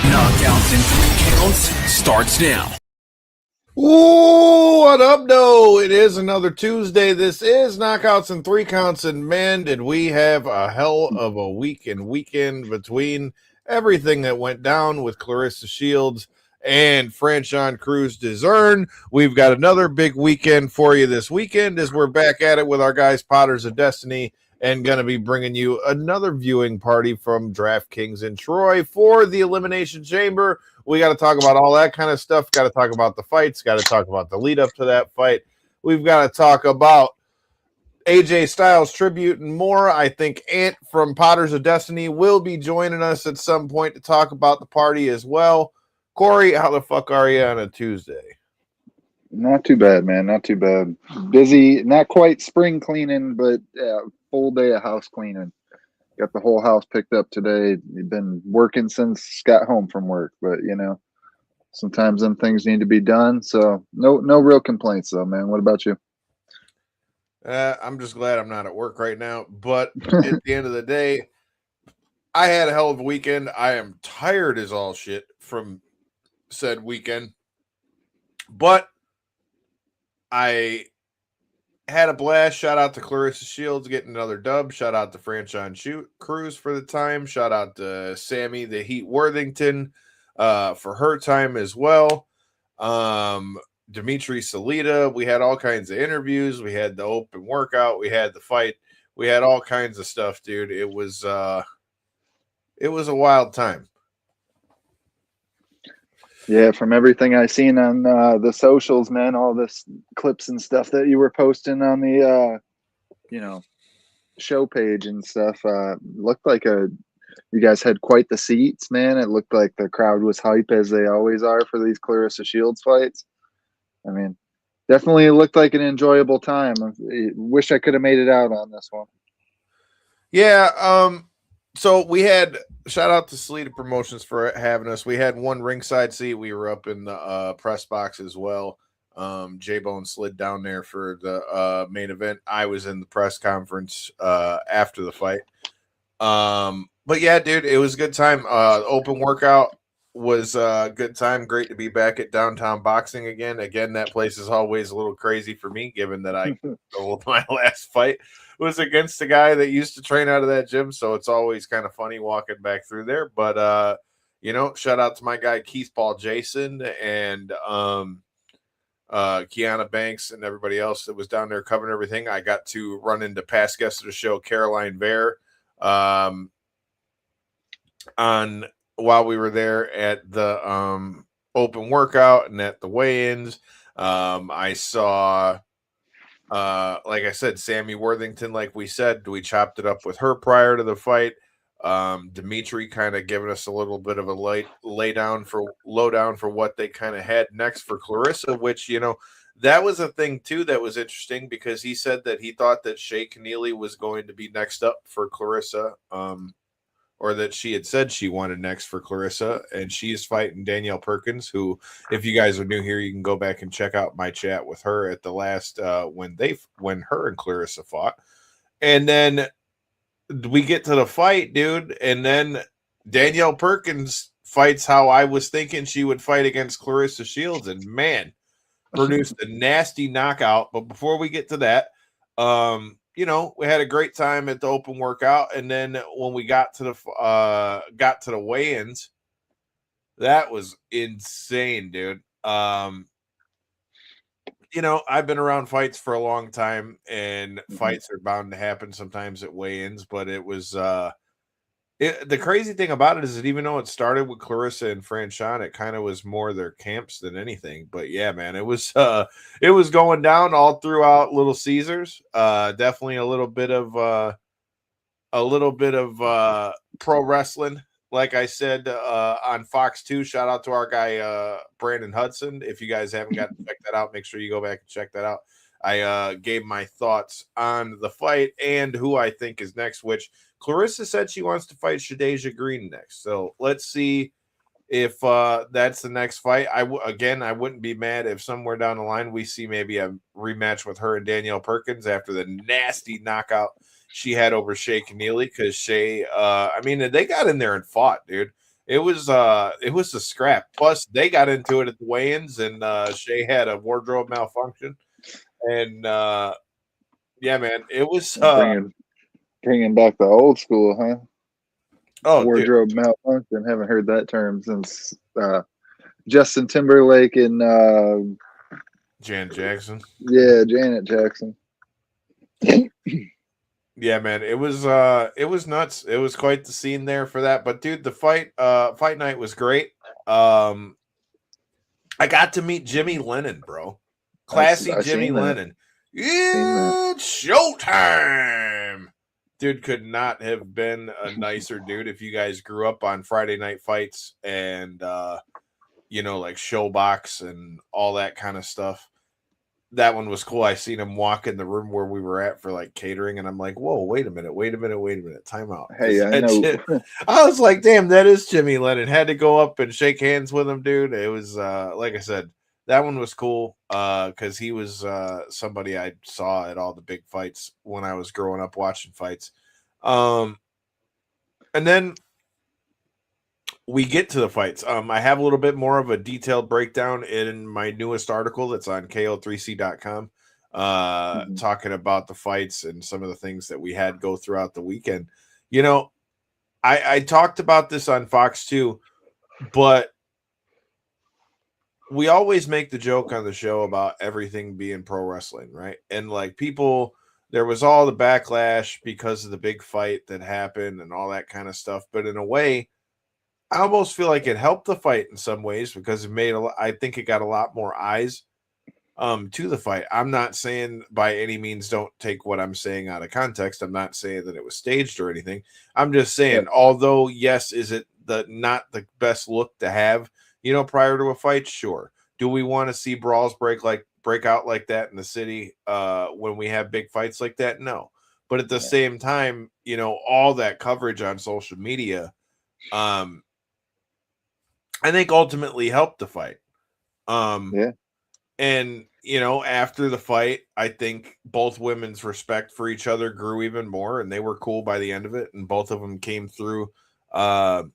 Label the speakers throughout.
Speaker 1: Knockouts in 3 counts starts now.
Speaker 2: Ooh, what up, though? It is another Tuesday. This is Knockouts in 3 counts, and man, did we have a hell of a week and weekend between everything that went down with Claressa Shields and Franchon Crews Dezurn. We've got another big weekend for you this weekend as we're back at it with our guys Potters of Destiny and going to be bringing you another viewing party from DraftKings in Troy for the Elimination Chamber. We got to talk about all that kind of stuff. Got to talk about the fights. Got to talk about the lead up to that fight. We've got to talk about AJ Styles tribute and more. I think Ant from Potters of Destiny will be joining us at some point to talk about the party as well. Corey, how the fuck are you on a Tuesday?
Speaker 3: Not too bad, man. Not too bad. Busy, not quite spring cleaning, but yeah, full day of house cleaning. Got the whole house picked up today. Been working since got home from work, but you know, sometimes them things need to be done. So no real complaints though, man. What about you?
Speaker 2: I'm just glad I'm not at work right now. But at the end of the day, I had a hell of a weekend. I am tired as all shit from said weekend, but I had a blast. Shout out to Claressa Shields getting another dub. Shout out to Franchon Crews for the time. Shout out to Sammy the Heat Worthington for her time as well. Dimitri Salita. We had all kinds of interviews. We had the open workout. We had the fight. We had all kinds of stuff, dude. It was a wild time.
Speaker 3: Yeah, from everything I seen on the socials, man, all this clips and stuff that you were posting on the show page and stuff, looked like you guys had quite the seats, man. It looked like the crowd was hype as they always are for these Claressa Shields fights. I mean, definitely looked like an enjoyable time. I wish I could have made it out on this one.
Speaker 2: Yeah, so we had shout out to Salita Promotions for having us. We had one ringside seat. We were up in the press box as well. J-Bone slid down there for the main event. I was in the press conference after the fight. But yeah, dude, it was a good time. Open workout was a good time. Great to be back at Downtown Boxing again. Again, that place is always a little crazy for me, given that my last fight was against a guy that used to train out of that gym. So it's always kind of funny walking back through there. But, shout out to my guy, Keith Paul Jason and Kiana Banks and everybody else that was down there covering everything. I got to run into past guest of the show, Caroline Bear, while we were there at the open workout and at the weigh-ins. I saw like I said, Sammy Worthington, like we said, we chopped it up with her prior to the fight. Dimitri kind of giving us a little bit of a lowdown for what they kind of had next for Claressa, which, that was a thing too that was interesting because he said that he thought that Shay Keneally was going to be next up for Claressa, or that she had said she wanted next for Claressa, and she's fighting Danielle Perkins, who, if you guys are new here, you can go back and check out my chat with her at the last when her and Claressa fought. And then we get to the fight, dude, and then Danielle Perkins fights how I was thinking she would fight against Claressa Shields, and man, produced a nasty knockout. But before we get to that, we had a great time at the open workout, and then when we got to the weigh-ins, that was insane, dude. I've been around fights for a long time, and fights are bound to happen sometimes at weigh-ins, but it was the crazy thing about it is that even though it started with Claressa and Franchon, it kind of was more their camps than anything. But yeah, man, it was going down all throughout Little Caesars. Definitely a little bit of pro wrestling. Like I said on Fox 2, shout out to our guy Brandon Hudson. If you guys haven't got to check that out, make sure you go back and check that out. I gave my thoughts on the fight and who I think is next, which Claressa said she wants to fight Shadeja Green next. So let's see if that's the next fight. I wouldn't be mad if somewhere down the line we see maybe a rematch with her and Danielle Perkins after the nasty knockout she had over Shay Keneally, because Shay, they got in there and fought, dude. it was a scrap. Plus, they got into it at the weigh-ins, and Shay had a wardrobe malfunction, and yeah, man, it was
Speaker 3: bringing back the old school, huh?
Speaker 2: oh, dude.
Speaker 3: Wardrobe malfunction. Haven't heard that term since Justin Timberlake and
Speaker 2: Janet Jackson.
Speaker 3: Janet Jackson.
Speaker 2: Yeah, man, it was nuts. It was quite the scene there for that. But dude, the fight night was great. I got to meet Jimmy Lennon, bro. Classy Jimmy Lennon. It's showtime. Dude could not have been a nicer dude. If you guys grew up on Friday night fights and like Showbox and all that kind of stuff, that one was cool. I seen him walk in the room where we were at for like catering, and I'm like, whoa, wait a minute, time out.
Speaker 3: Hey, I know.
Speaker 2: I was like, damn, that is Jimmy Lennon. Had to go up and shake hands with him, dude. It was like I said, that one was cool because he was somebody I saw at all the big fights when I was growing up watching fights. And then we get to the fights. I have a little bit more of a detailed breakdown in my newest article that's on KO3C.com, talking about the fights and some of the things that we had go throughout the weekend. I talked about this on Fox too, but we always make the joke on the show about everything being pro wrestling, right? And like people, there was all the backlash because of the big fight that happened and all that kind of stuff. But in a way, I almost feel like it helped the fight in some ways because it made I think it got a lot more eyes to the fight. I'm not saying by any means don't take what I'm saying out of context. I'm not saying that it was staged or anything. I'm just saying, although yes, is it not the best look to have, prior to a fight? Sure. Do we want to see brawls break out like that in the city when we have big fights like that? No. But at the same time, all that coverage on social media, I think ultimately helped the fight. And, after the fight, I think both women's respect for each other grew even more, and they were cool by the end of it. And both of them came through the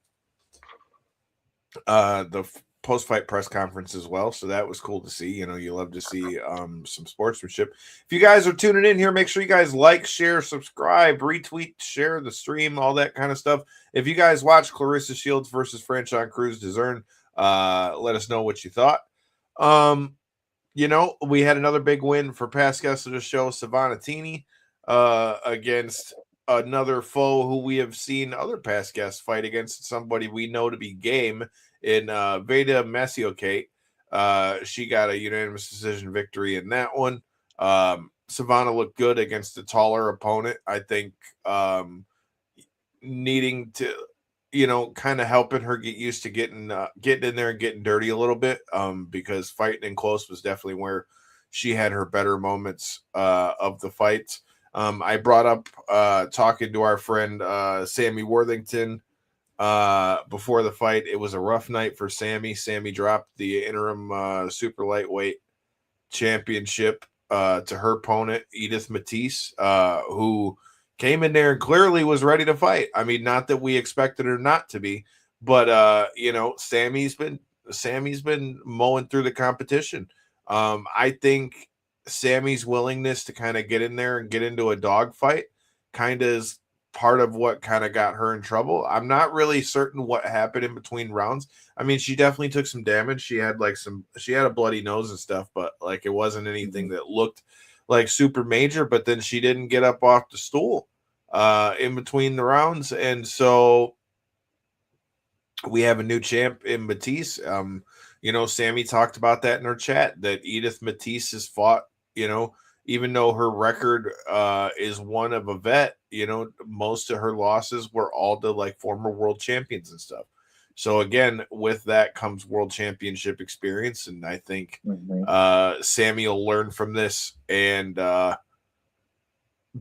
Speaker 2: post-fight press conference as well. So that was cool to see. You love to see some sportsmanship. If you guys are tuning in here, make sure you guys like, share, subscribe, retweet, share the stream, all that kind of stuff. If you guys watch Claressa Shields versus Franchon Crews Dezurn, let us know what you thought. We had another big win for past guest of the show, Savanatini, against another foe who we have seen other past guests fight against, somebody we know to be game in Veda Masiokate. She got a unanimous decision victory in that one. Savannah looked good against a taller opponent. I think needing to, kind of helping her get used to getting in there and getting dirty a little bit, because fighting in close was definitely where she had her better moments of the fights. I brought up talking to our friend Sammy Worthington before the fight. It was a rough night for Sammy. Sammy dropped the interim super lightweight championship to her opponent, Edith Matisse, who came in there and clearly was ready to fight. I mean, not that we expected her not to be, but Sammy's been mowing through the competition. I think Sammy's willingness to kind of get in there and get into a dogfight kind of is part of what kind of got her in trouble. I'm not really certain what happened in between rounds. I mean, she definitely took some damage. She had a bloody nose and stuff, but like it wasn't anything that looked like super major. But then she didn't get up off the stool in between the rounds, and so we have a new champ in Matisse. Sammy talked about that in her chat, that Edith Matisse has fought, even though her record is one of a vet, most of her losses were all to like former world champions and stuff. So again, with that comes world championship experience. And I think Sammy will learn from this and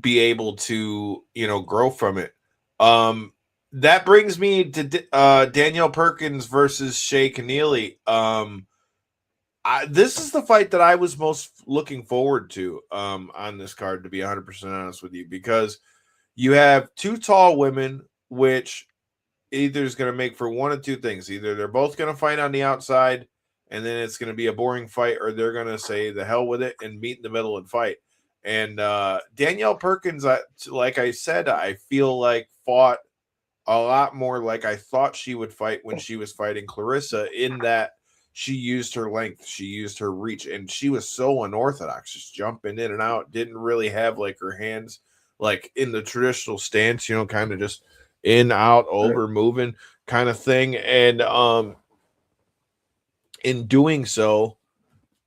Speaker 2: be able to, grow from it. That brings me to Danielle Perkins versus Shay Keneally. This is the fight that I was most looking forward to on this card, to be 100% honest with you, because you have two tall women, which either is going to make for one of two things. Either they're both going to fight on the outside, and then it's going to be a boring fight, or they're going to say the hell with it and meet in the middle and fight. And Danielle Perkins, like I said, I feel like fought a lot more like I thought she would fight when she was fighting Claressa, in that she used her length, she used her reach, and she was so unorthodox, just jumping in and out, didn't really have like her hands like in the traditional stance, you know, kind of just in, out, over, moving kind of thing. And in doing so,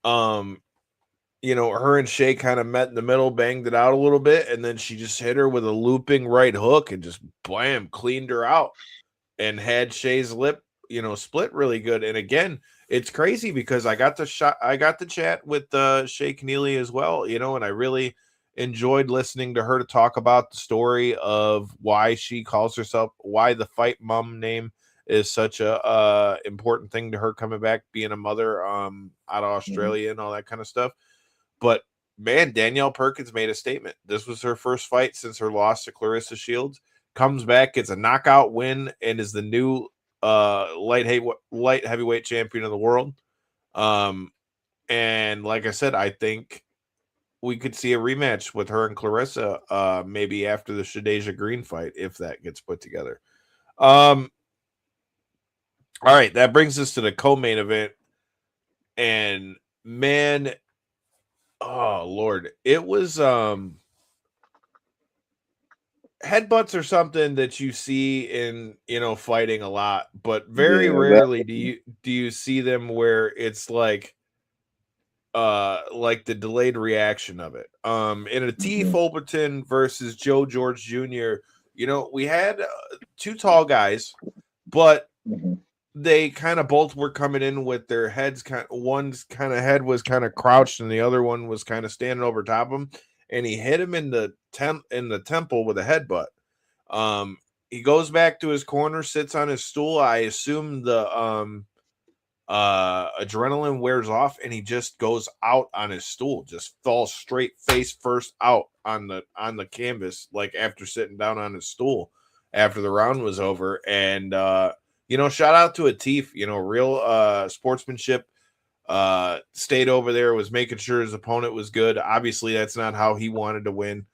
Speaker 2: you know, her and Shay kind of met in the middle, banged it out a little bit, and then she just hit her with a looping right hook and just blam, cleaned her out and had Shay's lip, you know, split really good. And again, it's crazy because I got to chat with Shay Keneally as well, you know, and I really enjoyed listening to her to talk about the story of why she calls herself, why the Fight Mom name is such a important thing to her coming back, being a mother out of Australia and all that kind of stuff. But man, Danielle Perkins made a statement. This was her first fight since her loss to Claressa Shields. Comes back, gets a knockout win, and is the new light heavyweight champion of the world. And like I said, I think we could see a rematch with her and Claressa maybe after the Shadeja Green fight, if that gets put together. All right, that brings us to the co-main event. And man, oh Lord, it was headbutts are something that you see in, you know, fighting a lot, but very rarely do you see them where it's like the delayed reaction of it. In a T. Fulberton versus Joe George Jr., you know, we had two tall guys, but they kind of both were coming in with their heads one's kind of head was kind of crouched and the other one was kind of standing over top of him, and he hit him in the temple with a headbutt. He goes back to his corner, sits on his stool. I assume the adrenaline wears off, and he just goes out on his stool, just falls straight face first out on the canvas, like after sitting down on his stool after the round was over. And you know, shout out to Atif, you know, real sportsmanship. Stayed over there, was making sure his opponent was good. Obviously, that's not how he wanted to win,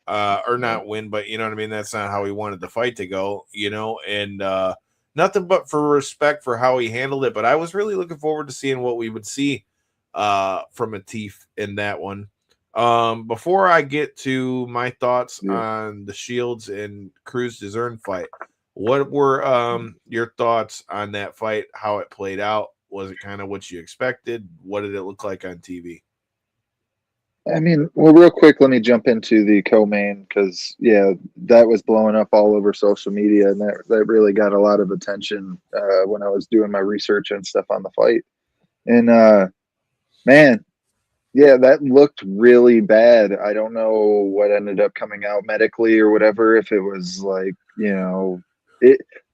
Speaker 2: or not win, but you know what I mean? That's not how he wanted the fight to go, you know, and nothing but for respect for how he handled it. But I was really looking forward to seeing what we would see from Atif in that one. Before I get to my thoughts on the Shields and Crews Dezurn fight, what were your thoughts on that fight, how it played out? Was it kind of what you expected? What did it look like on TV?
Speaker 3: I mean, well, real quick, let me jump into the co-main because, yeah, that was blowing up all over social media, and that really got a lot of attention when I was doing my research and stuff on the fight. And, man, yeah, that looked really bad. I don't know what ended up coming out medically or whatever, if it was like, you know,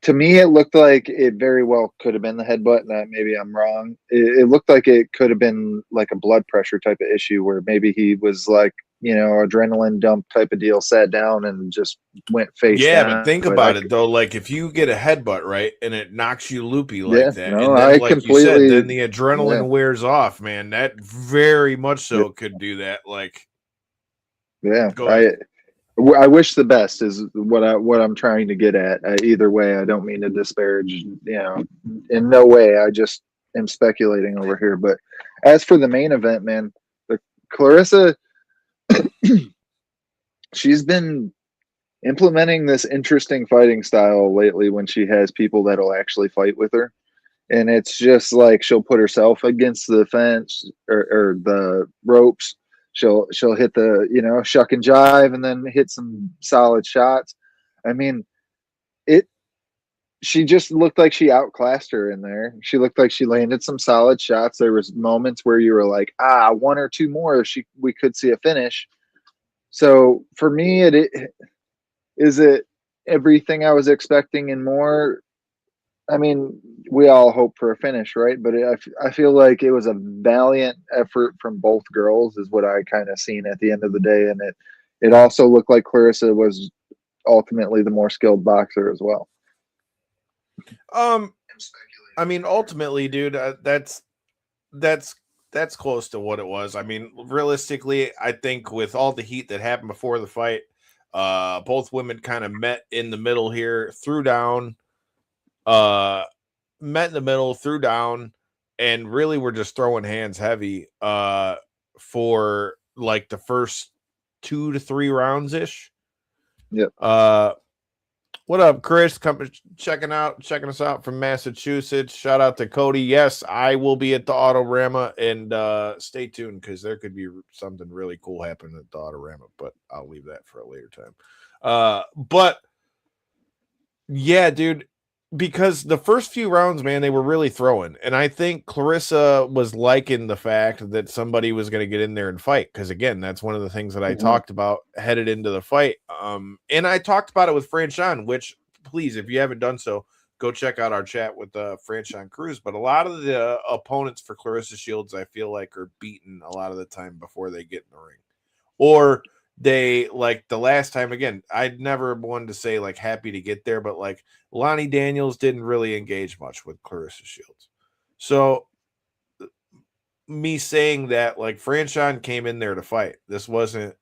Speaker 3: to me, it looked like it very well could have been the headbutt. And maybe I'm wrong. It looked like it could have been like a blood pressure type of issue where maybe he was like, you know, adrenaline dump type of deal, sat down and just went face down.
Speaker 2: Yeah, but think about it though. Like if you get a headbutt, right, and it knocks you loopy like that, and then like you said, then the adrenaline wears off, man. That very much so could do that. Like,
Speaker 3: yeah, I wish the best is what I'm trying to get at. Either way, I don't mean to disparage, you know, in no way. I just am speculating over here. But as for the main event, man, the Claressa, she's been implementing this interesting fighting style lately when she has people that'll actually fight with her. And it's just like she'll put herself against the fence or the ropes. She'll hit the, you know, shuck and jive and then hit some solid shots. I mean, she just looked like she outclassed her in there. She looked like she landed some solid shots. There was moments where you were like, one or two more, we could see a finish. So for me, is it everything I was expecting and more? I mean, we all hope for a finish, right? But I feel like it was a valiant effort from both girls is what I kind of seen at the end of the day. And it also looked like Claressa was ultimately the more skilled boxer as well.
Speaker 2: I mean, ultimately, dude, that's close to what it was. I mean, realistically, I think with all the heat that happened before the fight, both women kind of met in the middle here, threw down, met in the middle, threw down, and really were just throwing hands heavy for like the first 2 to 3 rounds ish.
Speaker 3: Yep.
Speaker 2: What up, Chris? Come checking us out from Massachusetts. Shout out to Cody. Yes, I will be at the Autorama, and stay tuned because there could be something really cool happening at the Autorama, but I'll leave that for a later time. But yeah, dude, because the first few rounds, man, they were really throwing, and I think Claressa was liking the fact that somebody was going to get in there and fight. Because again, that's one of the things that I talked about headed into the fight. And I talked about it with Franchon, which please, if you haven't done so, go check out our chat with Franchon Crews. But a lot of the opponents for Claressa Shields, I feel like, are beaten a lot of the time before they get in the ring, or they, like the last time, again, I'd never wanted to say like happy to get there, but like Lonnie Daniels didn't really engage much with Claressa Shields. So me saying that, like, Franchon came in there to fight. This wasn't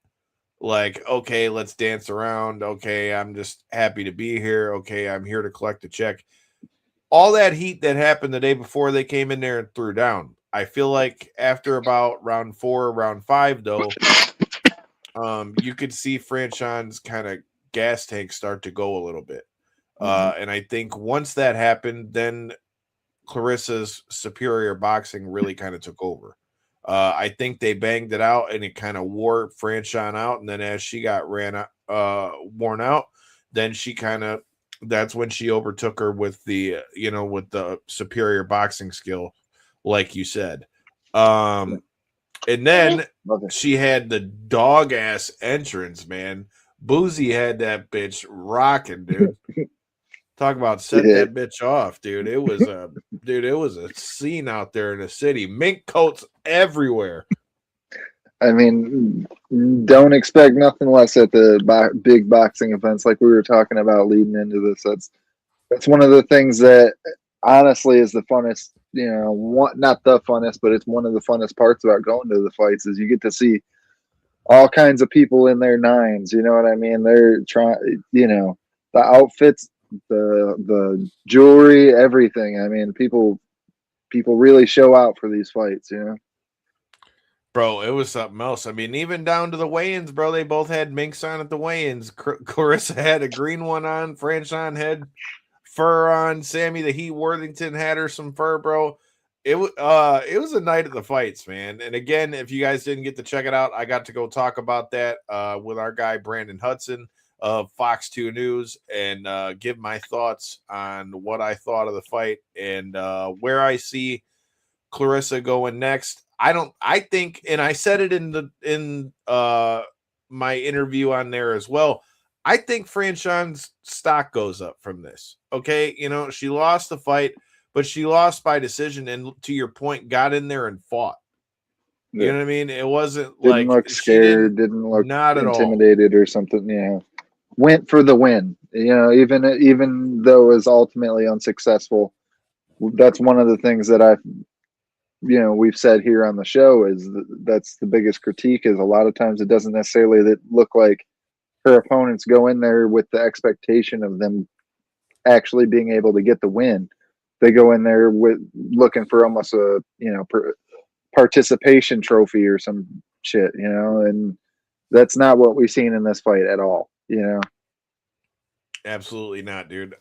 Speaker 2: like, okay, let's dance around. Okay, I'm just happy to be here. Okay, I'm here to collect a check. All that heat that happened the day before they came in there and threw down. I feel like after about round 4, round 5, though, you could see Franchon's kind of gas tank start to go a little bit. And I think once that happened, then Claressa's superior boxing really kind of took over. I think they banged it out, and it kind of wore Franchon out. And then as she got worn out, then she that's when she overtook her with the, with the superior boxing skill, like you said. And then she had the dog ass entrance, man. Boozy had that bitch rocking, dude. Talk about set that bitch off, dude. It was a scene out there in the city. Mink coats everywhere.
Speaker 3: I mean, don't expect nothing less at the big boxing events like we were talking about leading into this. That's one of the things that honestly is the funnest, not the funnest, but it's one of the funnest parts about going to the fights is you get to see all kinds of people in their nines. You know what I mean? They're trying, the outfits, the jewelry, everything. I mean, people really show out for these fights,
Speaker 2: Bro, it was something else. I mean, even down to the weigh-ins, bro. They both had minks on at the weigh-ins. Claressa had a green one on. Franchon had fur on. Sammy the Heat Worthington had her some fur, bro. It was a night of the fights, man. And again, if you guys didn't get to check it out, I got to go talk about that with our guy Brandon Hudson of Fox 2 News and give my thoughts on what I thought of the fight and where I see Claressa going next. I think, and I said it in my interview on there as well, I think Franchon's stock goes up from this. Okay, she lost the fight, but she lost by decision, and to your point, got in there and fought. You know what I mean? It wasn't
Speaker 3: didn't look scared, didn't look
Speaker 2: not
Speaker 3: intimidated or something. Yeah, went for the win. Even though it was ultimately unsuccessful, that's one of the things that we've said here on the show is that's the biggest critique is a lot of times it doesn't necessarily look like her opponents go in there with the expectation of them actually being able to get the win. They go in there with looking for almost a participation trophy or some shit, and that's not what we've seen in this fight at all.
Speaker 2: Absolutely not, dude.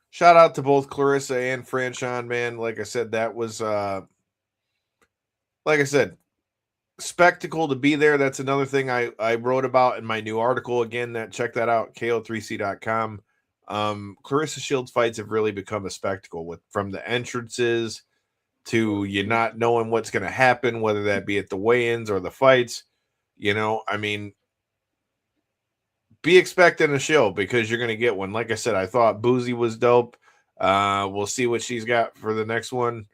Speaker 2: Shout out to both Claressa and Franchon, man. Like I said, that was spectacle to be there. That's another thing I wrote about in my new article. Again, check that out, KO3C.com. Claressa Shields fights have really become a spectacle from the entrances to you not knowing what's going to happen, whether that be at the weigh-ins or the fights. I mean, be expecting a show because you're going to get one. Like I said, I thought Boozy was dope. We'll see what she's got for the next one.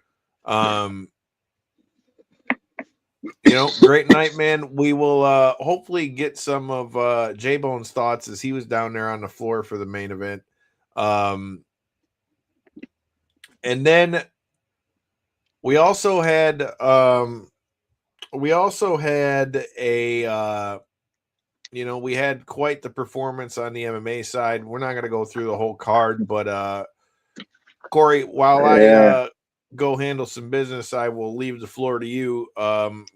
Speaker 2: Great night, man. We will hopefully get some of J-Bone's thoughts as he was down there on the floor for the main event. And then we also had a we had quite the performance on the MMA side. We're not going to go through the whole card, but Corey, while I go handle some business, I will leave the floor to you.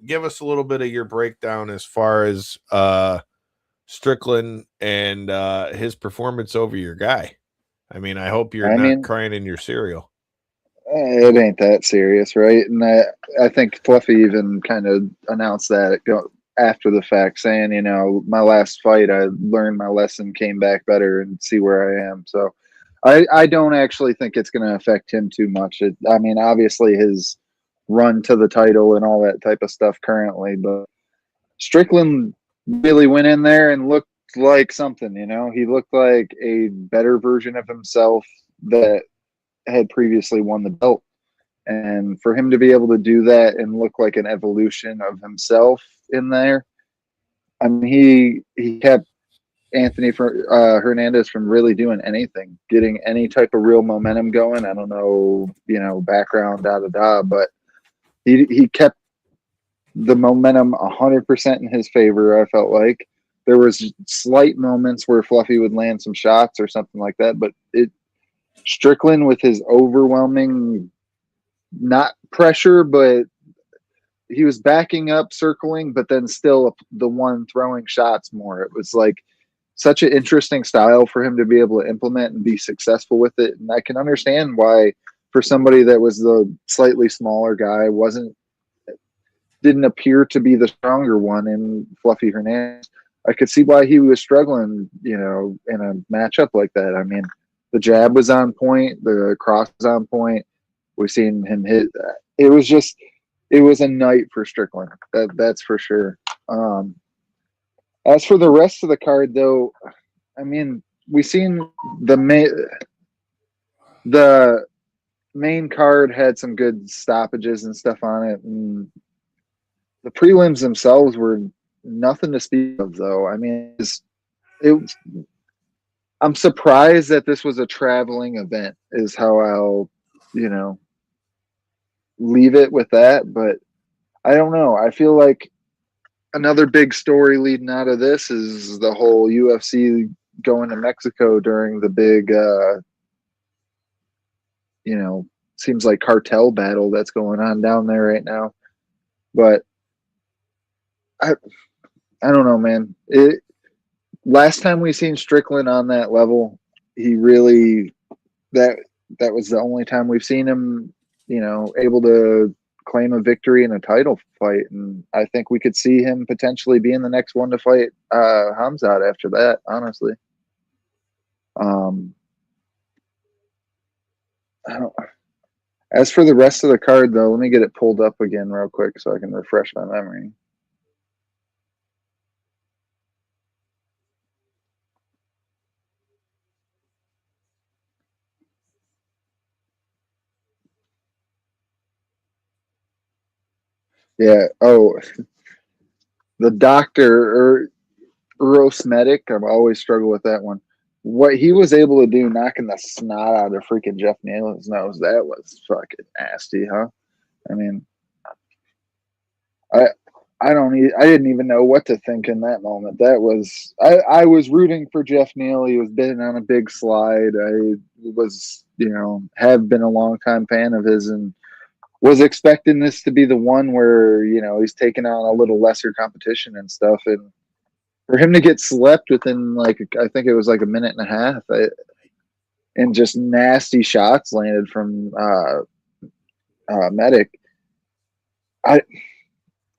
Speaker 2: Give us a little bit of your breakdown as far as Strickland and his performance over your guy. I mean, I hope you're not crying in your cereal.
Speaker 3: It ain't that serious, right? And I think Fluffy even kind of announced that after the fact, saying, my last fight, I learned my lesson, came back better, and see where I am. So I don't actually think it's going to affect him too much. I mean, obviously his run to the title and all that type of stuff currently, but Strickland really went in there and looked like something, he looked like a better version of himself that had previously won the belt. And for him to be able to do that and look like an evolution of himself in there, I mean, he kept Anthony Hernandez from really doing anything, getting any type of real momentum going. I don't know, background, but he kept the momentum 100% in his favor. I felt like there was slight moments where Fluffy would land some shots or something like that, but Strickland with his overwhelming, not pressure, but he was backing up, circling, but then still the one throwing shots more. It was like such an interesting style for him to be able to implement and be successful with it. And I can understand why, for somebody that was the slightly smaller guy, didn't appear to be the stronger one in Fluffy Hernandez. I could see why he was struggling, in a matchup like that. I mean, the jab was on point, the cross was on point. We've seen him hit. It was a night for Strickland. That's for sure. As for the rest of the card, though, I mean, we've seen the main card had some good stoppages and stuff on it, and the prelims themselves were nothing to speak of, though. I mean, I'm surprised that this was a traveling event, is how I'll, leave it with that. But I don't know. I feel like another big story leading out of this is the whole UFC going to Mexico during the big, seems like cartel battle that's going on down there right now. But I don't know, man. Last time we seen Strickland on that level, he really that was the only time we've seen him, able to claim a victory in a title fight. And I think we could see him potentially being the next one to fight Hamzat after that, honestly. As for the rest of the card, though, let me get it pulled up again real quick so I can refresh my memory. Yeah. Oh, the doctor or Medic. I've always struggled with that one. What he was able to do, knocking the snot out of freaking Jeff Neal's nose, that was fucking nasty, huh? I mean, I didn't even know what to think in that moment. That was I was rooting for Jeff Neal. He was been on a big slide. I was, have been a long time fan of his and was expecting this to be the one where, he's taking on a little lesser competition and stuff. And for him to get slept within, I think it was like a minute and a half, and just nasty shots landed from Medic. I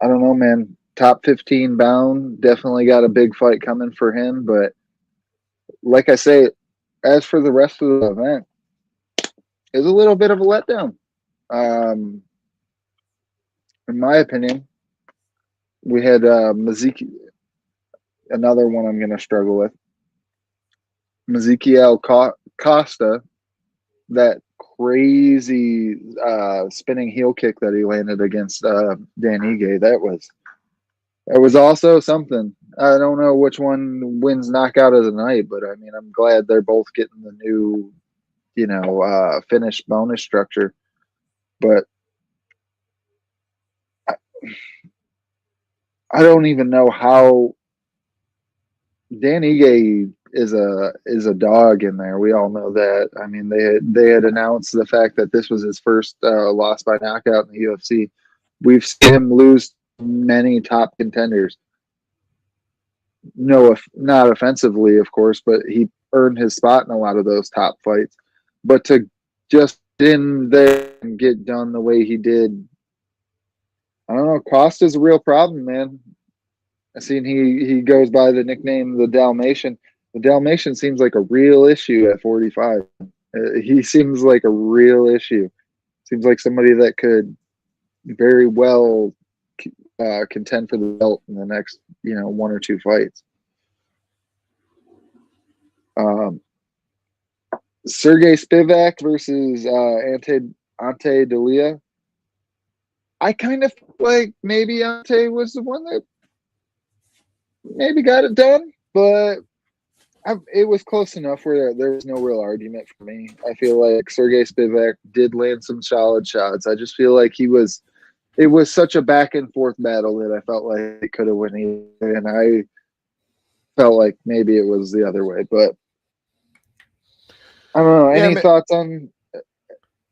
Speaker 3: don't know, man. Top 15 bound, definitely got a big fight coming for him. But like I say, as for the rest of the event, it's a little bit of a letdown. In my opinion, we had Maziki, another one I'm going to struggle with. Ezekiel Costa, that crazy spinning heel kick that he landed against Dan Ige. That was also something. I don't know which one wins knockout of the night, but I mean, I'm glad they're both getting the new, finished bonus structure. But I don't even know how. Dan Ige is a dog in there. We all know that. I mean, they had announced the fact that this was his first loss by knockout in the UFC. We've seen him lose many top contenders. No, not offensively, of course, but he earned his spot in a lot of those top fights. But to just in there and get done the way he did, I don't know. Cost is a real problem, man. I seen he goes by the nickname the Dalmatian. The Dalmatian seems like a real issue at 45. He seems like a real issue. Seems like somebody that could very well contend for the belt in the next, one or two fights. Sergey Spivak versus Ante Delia. I kind of feel like maybe Ante was the one that maybe got it done, but it was close enough where there was no real argument for me. I feel like Sergey Spivak did land some solid shots. I just feel like it was such a back and forth battle that I felt like it could have went either, and I felt like maybe it was the other way, but I don't know. Any thoughts on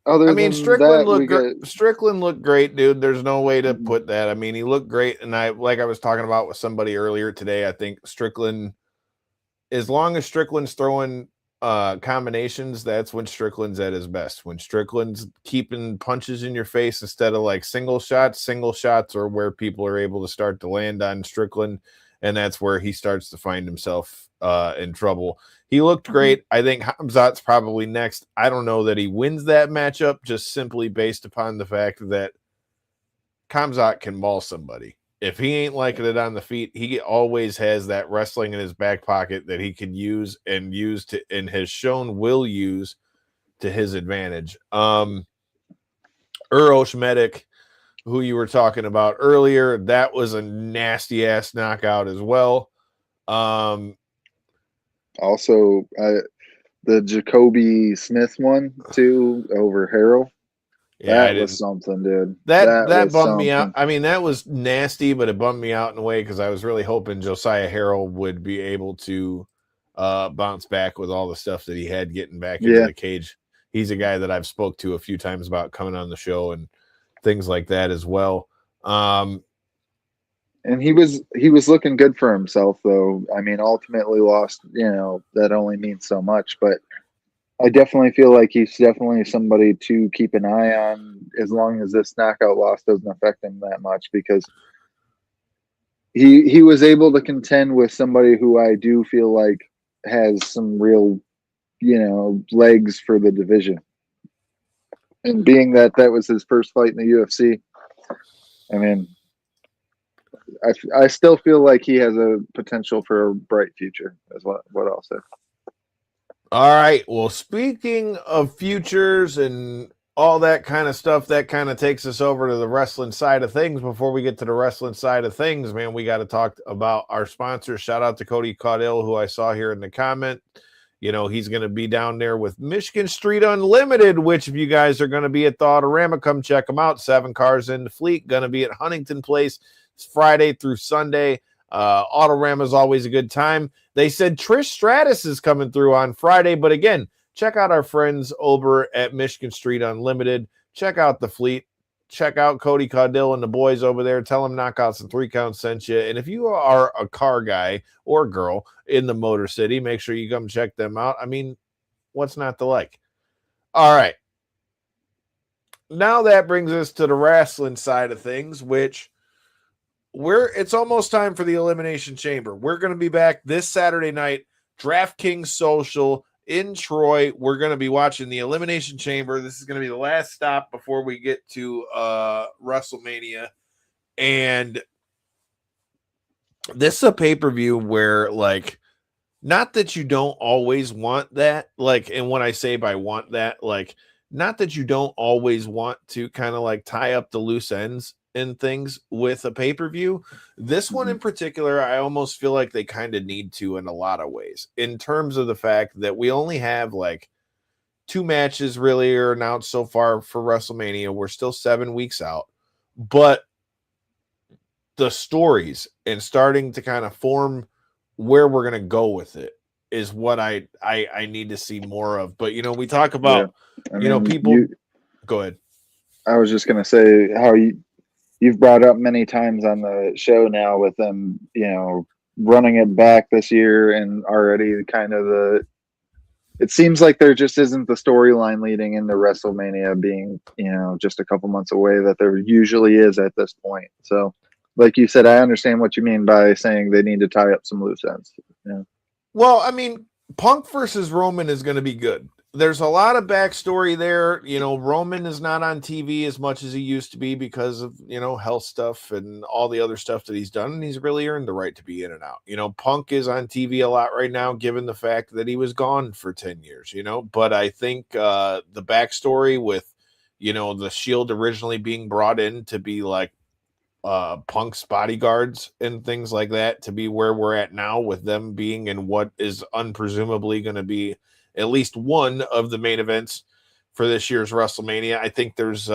Speaker 3: other than
Speaker 2: Strickland
Speaker 3: that?
Speaker 2: Strickland looked great, dude. There's no way to put that. I mean, he looked great, and I was talking about with somebody earlier today, I think Strickland, as long as Strickland's throwing combinations, that's when Strickland's at his best. When Strickland's keeping punches in your face instead of like single shots are where people are able to start to land on Strickland, and that's where he starts to find himself in trouble. He looked great. I think Khamzat's probably next. I don't know that he wins that matchup just simply based upon the fact that Khamzat can maul somebody. If he ain't liking it on the feet, he always has that wrestling in his back pocket that he can use and has shown will use to his advantage. Uros Medic, who you were talking about earlier, that was a nasty ass knockout as well.
Speaker 3: Also, the Jacoby Smith one too over Harrell.
Speaker 2: Yeah,
Speaker 3: that was something, dude.
Speaker 2: That bummed me out. I mean, that was nasty, but it bummed me out in a way because I was really hoping Josiah Harrell would be able to bounce back with all the stuff that he had getting back into the cage. He's a guy that I've spoke to a few times about coming on the show and things like that as well.
Speaker 3: And he was looking good for himself, though. I mean, ultimately lost, that only means so much. But I definitely feel like he's definitely somebody to keep an eye on as long as this knockout loss doesn't affect him that much, because he was able to contend with somebody who I do feel like has some real, legs for the division. And being that was his first fight in the UFC, I mean, I still feel like he has a potential for a bright future, is what I'll say.
Speaker 2: All right. Well, speaking of futures and all that kind of stuff, that kind of takes us over to the wrestling side of things. Before we get to the wrestling side of things, man, we got to talk about our sponsors. Shout out to Cody Caudill, who I saw here in the comment. He's going to be down there with Michigan Street Unlimited, which if you guys are going to be at the Autorama, come check them out. 7 cars in the fleet, going to be at Huntington Place. It's Friday through Sunday. Autorama is always a good time. They said Trish Stratus is coming through on Friday, but again, check out our friends over at Michigan Street Unlimited. Check out the fleet. Check out Cody Caudill and the boys over there. Tell them Knockouts and 3 Count sent you. And if you are a car guy or girl in the Motor City, make sure you come check them out. I mean, what's not to like? All right. Now that brings us to the wrestling side of things, which it's almost time for the Elimination Chamber. We're going to be back this Saturday night, DraftKings Social in Troy. We're going to be watching the Elimination Chamber. This is going to be the last stop before we get to WrestleMania. And this is a pay-per-view where, like, not that you don't always want that, like, and when I say by want that, like, not that you don't always want to kind of like tie up the loose ends and things with a pay-per-view. This one in particular, I almost feel like they kind of need to in a lot of ways, in terms of the fact that we only have like 2 matches really are announced so far for WrestleMania. We're still 7 weeks out, but the stories and starting to kind of form where we're going to go with it is what I need to see more of. But, we talk about,
Speaker 3: I mean,
Speaker 2: people go ahead.
Speaker 3: I was just going to say how you've brought up many times on the show now with them, running it back this year and already kind of it seems like there just isn't the storyline leading into WrestleMania being, just a couple months away that there usually is at this point. So, like you said, I understand what you mean by saying they need to tie up some loose ends. Yeah.
Speaker 2: Well, I mean, Punk versus Roman is going to be good. There's a lot of backstory there. Roman is not on TV as much as he used to be because of, health stuff and all the other stuff that he's done. And he's really earned the right to be in and out. Punk is on TV a lot right now, given the fact that he was gone for 10 years, But I think the backstory with, the Shield originally being brought in to be like Punk's bodyguards and things like that, to be where we're at now with them being in what is unpresumably going to be at least one of the main events for this year's WrestleMania. I think there's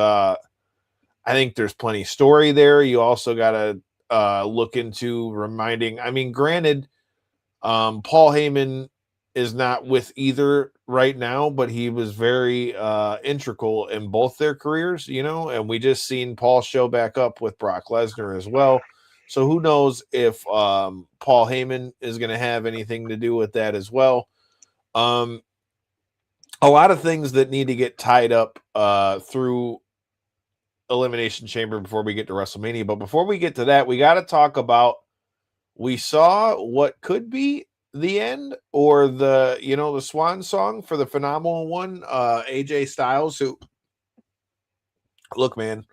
Speaker 2: plenty of story there. You also got to look into reminding. I mean, granted, Paul Heyman is not with either right now, but he was very integral in both their careers, and we just seen Paul show back up with Brock Lesnar as well. So who knows if Paul Heyman is going to have anything to do with that as well. A lot of things that need to get tied up through Elimination Chamber before we get to WrestleMania. But before we get to that, we got to talk about, we saw what could be the end or the swan song for the phenomenal one, AJ Styles, who, look, man,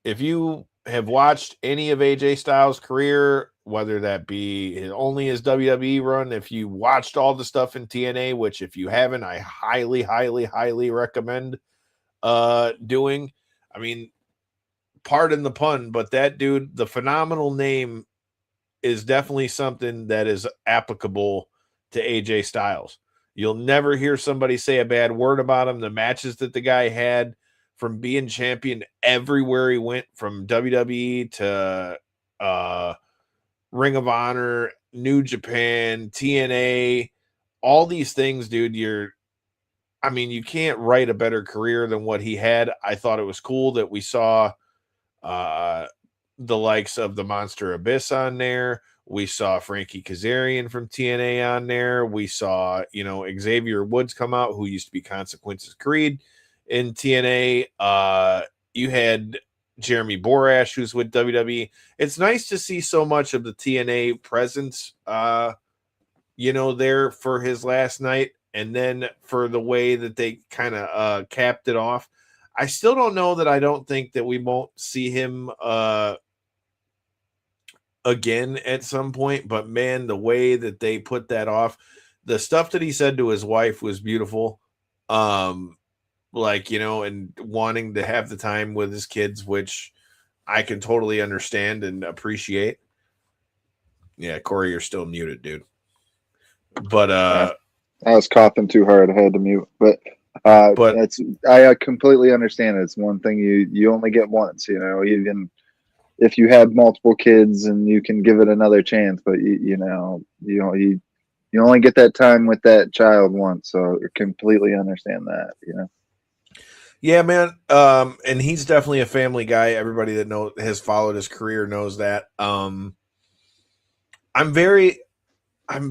Speaker 2: if you have watched any of AJ Styles' career, whether that be only his WWE run, if you watched all the stuff in TNA, which if you haven't, I highly, highly, highly recommend doing. I mean, pardon the pun, but that dude, the phenomenal name is definitely something that is applicable to AJ Styles. You'll never hear somebody say a bad word about him. The matches that the guy had, from being champion everywhere he went, from WWE to Ring of Honor, New Japan, TNA, all these things, dude, you can't write a better career than what he had. I thought it was cool that we saw the likes of the Monster Abyss on there. We saw Frankie Kazarian from TNA on there. We saw, Xavier Woods come out, who used to be Consequences Creed in TNA. You had Jeremy Borash, who's with WWE. It's nice to see so much of the TNA presence, there for his last night. And then for the way that they kind of capped it off. I still don't know that I don't think that we won't see him again at some point, but man, the way that they put that off, the stuff that he said to his wife was beautiful. And wanting to have the time with his kids, which I can totally understand and appreciate. Yeah, Corey, you're still muted, dude. But
Speaker 3: I was coughing too hard. I had to mute, but I completely understand. It's one thing you only get once, even if you have multiple kids and you can give it another chance, but you only get that time with that child once. So I completely understand that,
Speaker 2: Yeah, man. And he's definitely a family guy. Everybody that has followed his career knows that. I'm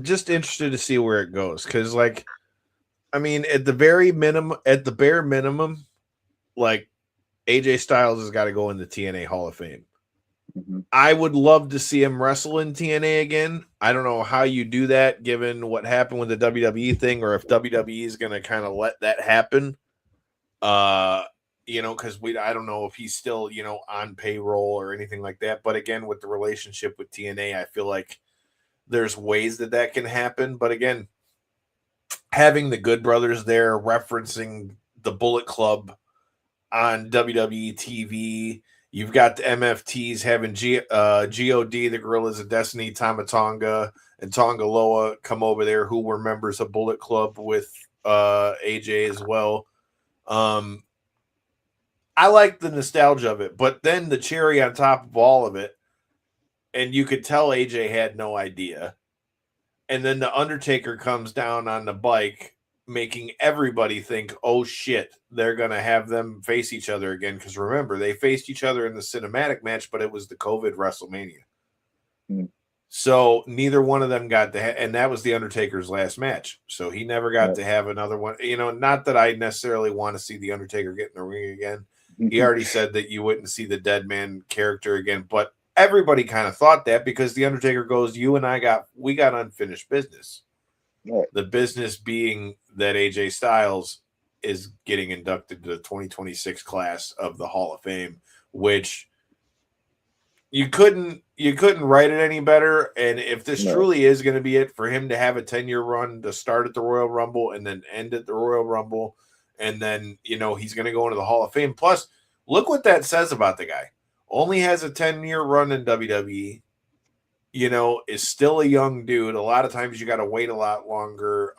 Speaker 2: just interested to see where it goes. Cause at the bare minimum, like, AJ Styles has got to go in the TNA Hall of Fame.
Speaker 3: Mm-hmm.
Speaker 2: I would love to see him wrestle in TNA again. I don't know how you do that given what happened with the WWE thing, or if WWE is going to kind of let that happen. Because I don't know if he's still, on payroll or anything like that. But again, with the relationship with TNA, I feel like there's ways that can happen. But again, having the Good Brothers there referencing the Bullet Club on WWE TV, you've got the MFTs having God, the Gorillas of Destiny, Tama Tonga, and Tonga Loa come over there, who were members of Bullet Club with AJ as well. I like the nostalgia of it, but then the cherry on top of all of it, and you could tell AJ had no idea. And then the Undertaker comes down on the bike, making everybody think, oh shit, they're going to have them face each other again. Because remember, they faced each other in the cinematic match, but it was the COVID WrestleMania.
Speaker 3: Mm.
Speaker 2: So neither one of them got to and that was the Undertaker's last match. So he never got to have another one. You know, not that I necessarily want to see the Undertaker get in the ring again. He already said that you wouldn't see the dead man character again, but everybody kind of thought that because the Undertaker goes, you and we got unfinished business.
Speaker 3: Right.
Speaker 2: The business being that AJ Styles is getting inducted to the 2026 class of the Hall of Fame, which you couldn't write it any better. And if this truly is going to be it for him to have a 10-year run to start at the Royal Rumble and then end at the Royal Rumble, and then, you know, he's going to go into the Hall of Fame. Plus, look what that says about the guy. Only has a 10-year run in WWE, you know, is still a young dude. A lot of times you got to wait a lot longer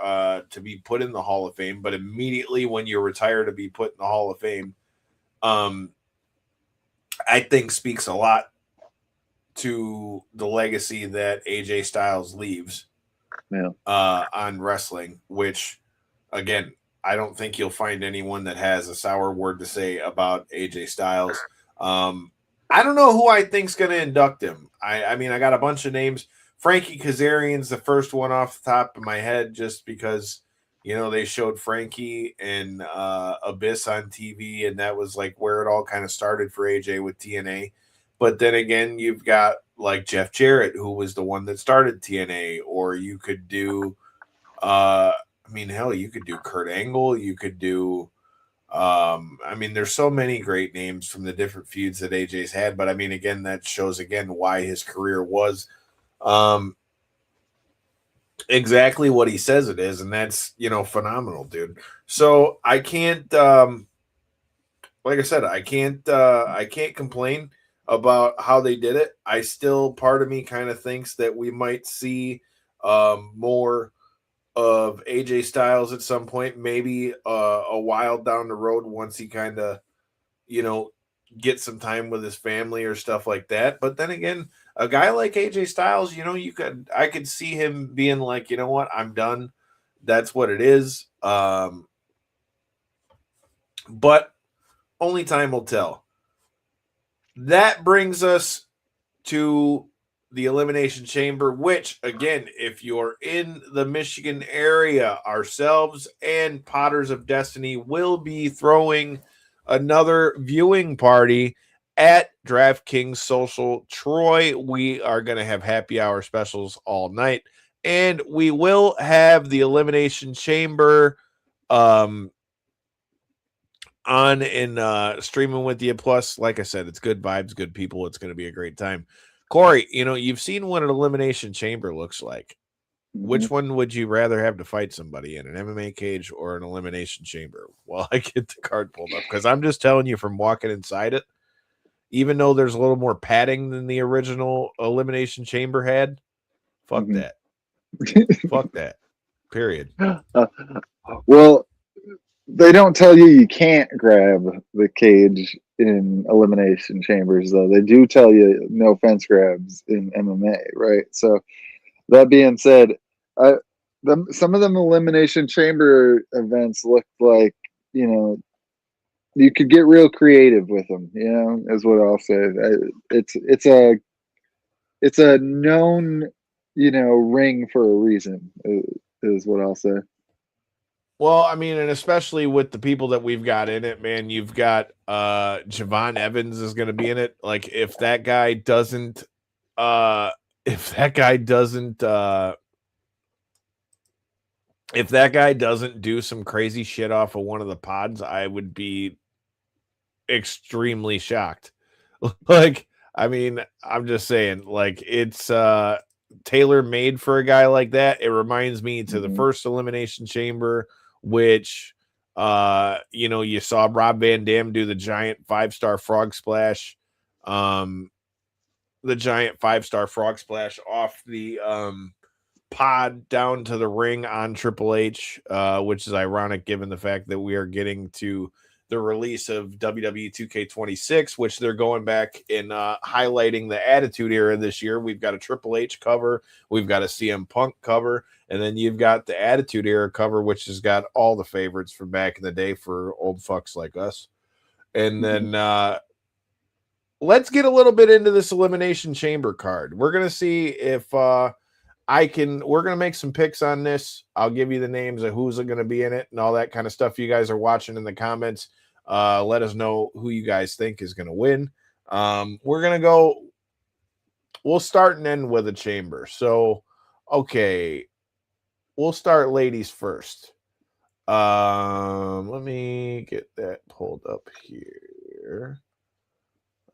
Speaker 2: to be put in the Hall of Fame, but immediately when you retire to be put in the Hall of Fame, I think speaks a lot to the legacy that AJ Styles leaves on wrestling, which, again, I don't think you'll find anyone that has a sour word to say about AJ Styles. I don't know who I think's going to induct him. I mean, I got a bunch of names. Frankie Kazarian's the first one off the top of my head, just because, you know, they showed Frankie and Abyss on TV, and that was like where it all kind of started for AJ with TNA. But then again, you've got like Jeff Jarrett, who was the one that started TNA, or you could do, I mean, hell, you could do Kurt Angle, you could do, I mean, there's so many great names from the different feuds that AJ's had, but I mean, again, that shows again why his career was exactly what he says it is, and that's, you know, phenomenal, dude. So I can't, like I said, I can't complain about how they did it. I still, part of me kind of thinks that we might see more of AJ Styles at some point, maybe a while down the road once he kind of, you know, get some time with his family or stuff like that. But then again, a guy like AJ Styles, you know, I could see him being like, you know what, I'm done. That's what it is. But only time will tell. That brings us to the Elimination Chamber, which, again, if you're in the Michigan area, ourselves and Potters of Destiny will be throwing another viewing party at DraftKings Social Troy. We are going to have happy hour specials all night, and we will have the Elimination Chamber on and streaming with you. Plus, like I said, it's good vibes, good people. It's going to be a great time. Corey, you know, you've seen what an Elimination Chamber looks like. Mm-hmm. Which one would you rather have to fight somebody in, an MMA cage or an Elimination Chamber? Well, I get the card pulled up, because I'm just telling you from walking inside it, even though there's a little more padding than the original Elimination Chamber had, fuck that. Fuck that. Period.
Speaker 3: Well, they don't tell you can't grab the cage in Elimination Chambers, though. They do tell you no fence grabs in MMA, right? So that being said, some of them Elimination Chamber events look like, you know, you could get real creative with them, you know, is what I'll say. It's a known, you know, ring for a reason, is what I'll say.
Speaker 2: Well, I mean, and especially with the people that we've got in it, man, you've got Javon Evans is going to be in it. Like, if that guy doesn't do some crazy shit off of one of the pods, I would be extremely shocked. Like, I mean, I'm just saying, like, it's tailor made for a guy like that. It reminds me to the first Elimination Chamber, which you know, you saw Rob Van Dam do the giant 5-star frog splash, off the pod down to the ring on Triple H, which is ironic given the fact that we are getting to the release of WWE 2K26, which they're going back and highlighting the Attitude Era this year. We've got a Triple H cover, we've got a CM Punk cover, and then you've got the Attitude Era cover, which has got all the favorites from back in the day for old fucks like us. And then let's get a little bit into this Elimination Chamber card. We're going to see if we're going to make some picks on this. I'll give you the names of who's going to be in it and all that kind of stuff. You guys are watching in the comments. Let us know who you guys think is going to win. We'll start and end with a chamber. So, okay, we'll start ladies first. Let me get that pulled up here.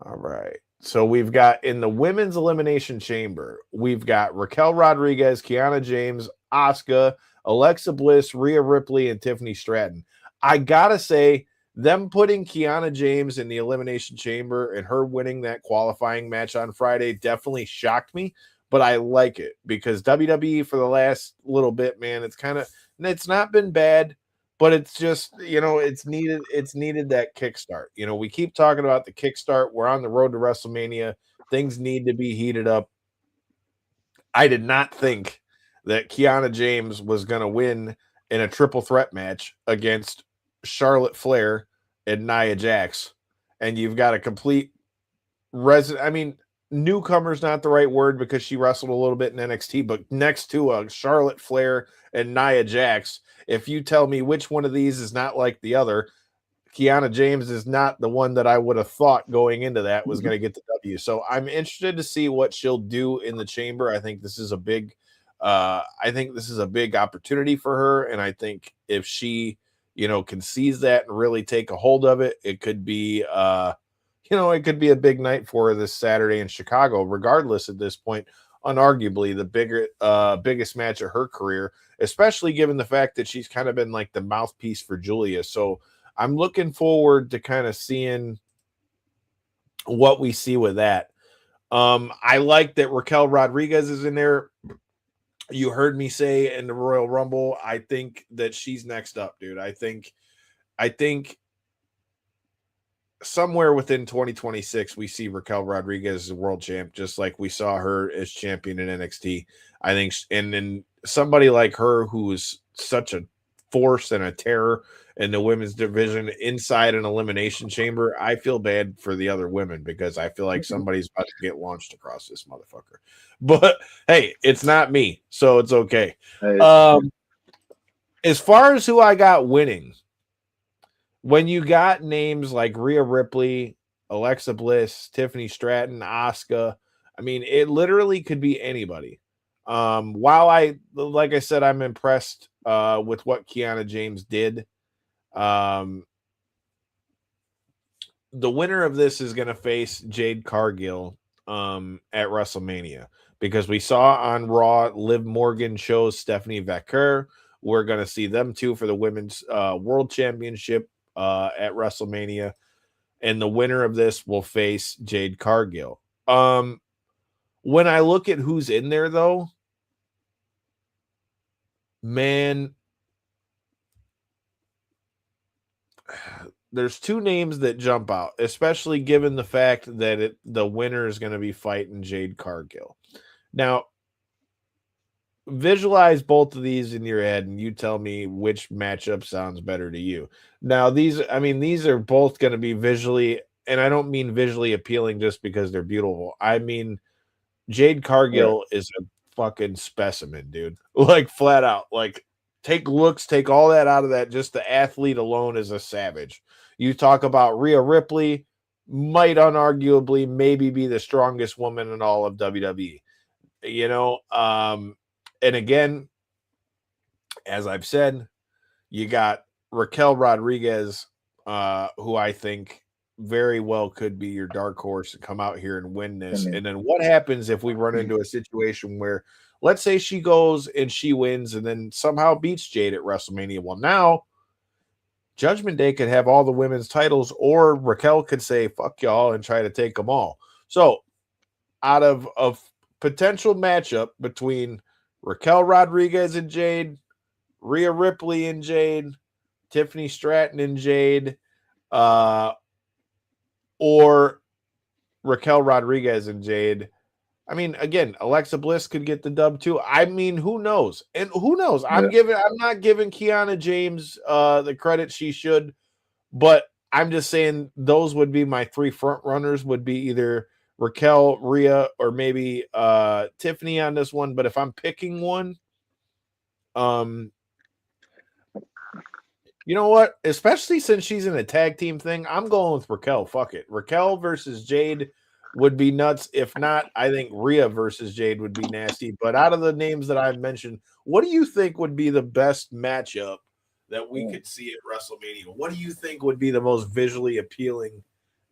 Speaker 2: All right. So we've got in the women's elimination chamber, we've got Raquel Rodriguez, Kiana James, Asuka, Alexa Bliss, Rhea Ripley, and Tiffany Stratton. I gotta say, them putting Kiana James in the elimination chamber and her winning that qualifying match on Friday definitely shocked me, but I like it because WWE for the last little bit, man, it's not been bad. But it's just, it's needed that kickstart. We keep talking about the kickstart. We're on the road to WrestleMania. Things need to be heated up. I did not think that Kiana James was going to win in a triple threat match against Charlotte Flair and Nia Jax. And you've got a complete newcomer's not the right word because she wrestled a little bit in NXT, but next to a Charlotte Flair and Nia Jax, if you tell me which one of these is not like the other, Kiana James is not the one that I would have thought going into that was going to get the W. So I'm interested to see what she'll do in the chamber. I think this is a big opportunity for her. And I think if she, can seize that and really take a hold of it, it could be, it could be a big night for her this Saturday in Chicago, regardless at this point, unarguably the biggest match of her career, especially given the fact that she's kind of been like the mouthpiece for Julia. So I'm looking forward to kind of seeing what we see with that. I like that Raquel Rodriguez is in there. You heard me say in the Royal Rumble, I think that she's next up, dude. I think somewhere within 2026, we see Raquel Rodriguez as a world champ, just like we saw her as champion in NXT. I think, and then somebody like her who is such a force and a terror in the women's division inside an elimination chamber, I feel bad for the other women because I feel like somebody's about to get launched across this motherfucker. But hey, it's not me, so it's okay. As far as who I got winning, when you got names like Rhea Ripley, Alexa Bliss, Tiffany Stratton, Asuka, it literally could be anybody. While like I said, I'm impressed with what Kiana James did. The winner of this is going to face Jade Cargill at WrestleMania because we saw on Raw Liv Morgan chose Stephanie Vaquer. We're going to see them two for the women's world championship at WrestleMania, and the winner of this will face Jade Cargill. When I look at who's in there, though, man, there's two names that jump out, especially given the fact that the winner is going to be fighting Jade Cargill. Now, visualize both of these in your head and you tell me which matchup sounds better to you. Now, these are both going to be visually, and I don't mean visually appealing just because they're beautiful. I mean, Jade Cargill is a fucking specimen, dude. Like, flat out. Like, take looks, take all that out of that. Just the athlete alone is a savage. You talk about Rhea Ripley, might unarguably maybe be the strongest woman in all of WWE. And again, as I've said, you got Raquel Rodriguez, who I think very well could be your dark horse to come out here and win this. And then what happens if we run into a situation where, let's say she goes and she wins and then somehow beats Jade at WrestleMania? Well, now Judgment Day could have all the women's titles, or Raquel could say, fuck y'all, and try to take them all. So out of a potential matchup between Raquel Rodriguez and Jade, Rhea Ripley and Jade, Tiffany Stratton and Jade, or Raquel Rodriguez and Jade. I mean, again, Alexa Bliss could get the dub too. I mean, who knows? And who knows? I'm not giving Kiana James the credit she should, but I'm just saying those would be my 3 front runners. Would be either Raquel, Rhea, or maybe Tiffany on this one. But if I'm picking one, you know what? Especially since she's in a tag team thing, I'm going with Raquel. Fuck it. Raquel versus Jade would be nuts. If not, I think Rhea versus Jade would be nasty. But out of the names that I've mentioned, what do you think would be the best matchup that we could see at WrestleMania? What do you think would be the most visually appealing?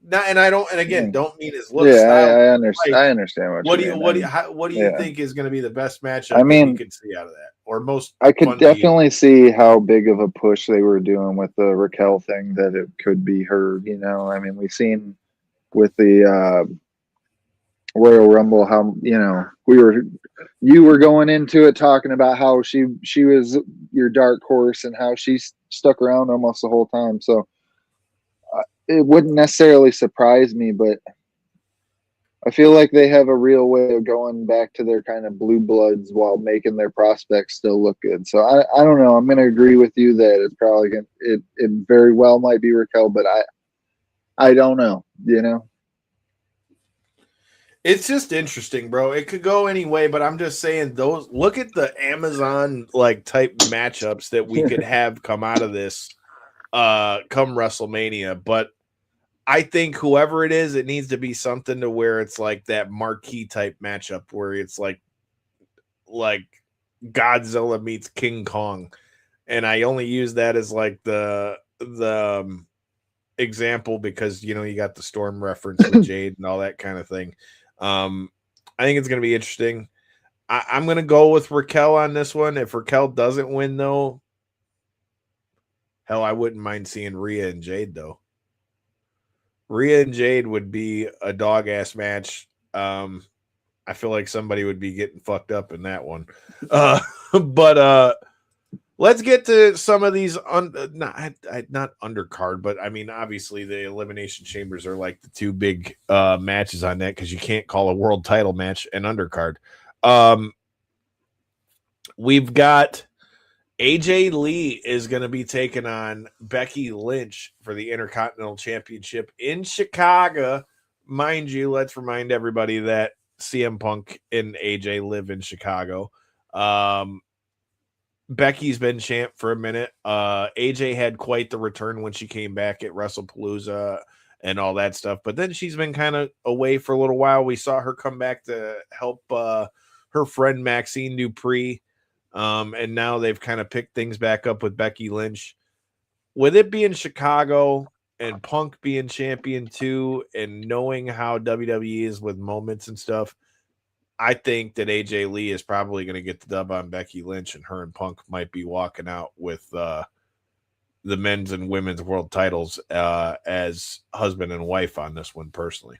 Speaker 2: Now, and I don't, and again, don't mean his look style.
Speaker 3: I understand. I understand
Speaker 2: what do you think is going to be the best matchup
Speaker 3: I mean,
Speaker 2: that we could see out of that, or most?
Speaker 3: I could definitely see how big of a push they were doing with the Raquel thing, that it could be her. You know, I mean, we've seen with the Royal Rumble how you were going into it talking about how she was your dark horse and how she stuck around almost the whole time. So it wouldn't necessarily surprise me, but I feel like they have a real way of going back to their kind of blue bloods while making their prospects still look good. So I don't know. I'm going to agree with you that it's probably it very well might be Raquel, but I don't know, you know.
Speaker 2: It's just interesting, bro. It could go any way, but I'm just saying those. Look at the Amazon like type matchups that we could have come out of this, come WrestleMania. But I think whoever it is, it needs to be something to where it's like that marquee type matchup where it's like Godzilla meets King Kong, and I only use that as like the example because you got the Storm reference with Jade and all that kind of thing. I think it's going to be interesting. I'm going to go with Raquel on this one. If Raquel doesn't win, though, hell, I wouldn't mind seeing Rhea and Jade, though. Rhea and Jade would be a dog-ass match. I feel like somebody would be getting fucked up in that one. But let's get to some of these not undercard, but I mean, obviously the Elimination Chambers are like the 2 big matches on that because you can't call a world title match an undercard. We've got AJ Lee is going to be taking on Becky Lynch for the Intercontinental Championship in Chicago. Mind you, let's remind everybody that CM Punk and AJ live in Chicago. Becky's been champ for a minute. AJ had quite the return when she came back at WrestlePalooza and all that stuff. But then she's been kind of away for a little while. We saw her come back to help her friend Maxine Dupree. And now they've kind of picked things back up with Becky Lynch. With it being Chicago and Punk being champion too, and knowing how WWE is with moments and stuff, I think that AJ Lee is probably going to get the dub on Becky Lynch, and her and Punk might be walking out with the men's and women's world titles as husband and wife on this one personally.